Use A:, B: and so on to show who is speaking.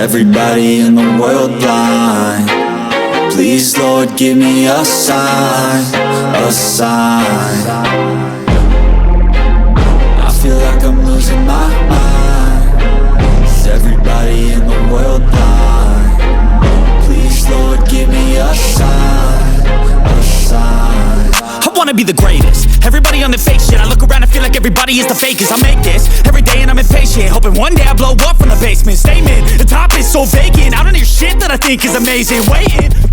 A: everybody in the world blind? Please, Lord, give me a sign, a sign. I feel like I'm losing my mind. Is everybody in the world blind? Please, Lord, give me a sign, a sign.
B: I wanna be the greatest. Everybody on the fake shit. I look around and feel like everybody is the fakest. I make this every day and I'm impatient, hoping one day I blow up from the basement. Statement, the top is so vacant. I don't hear shit that I think is amazing. Waiting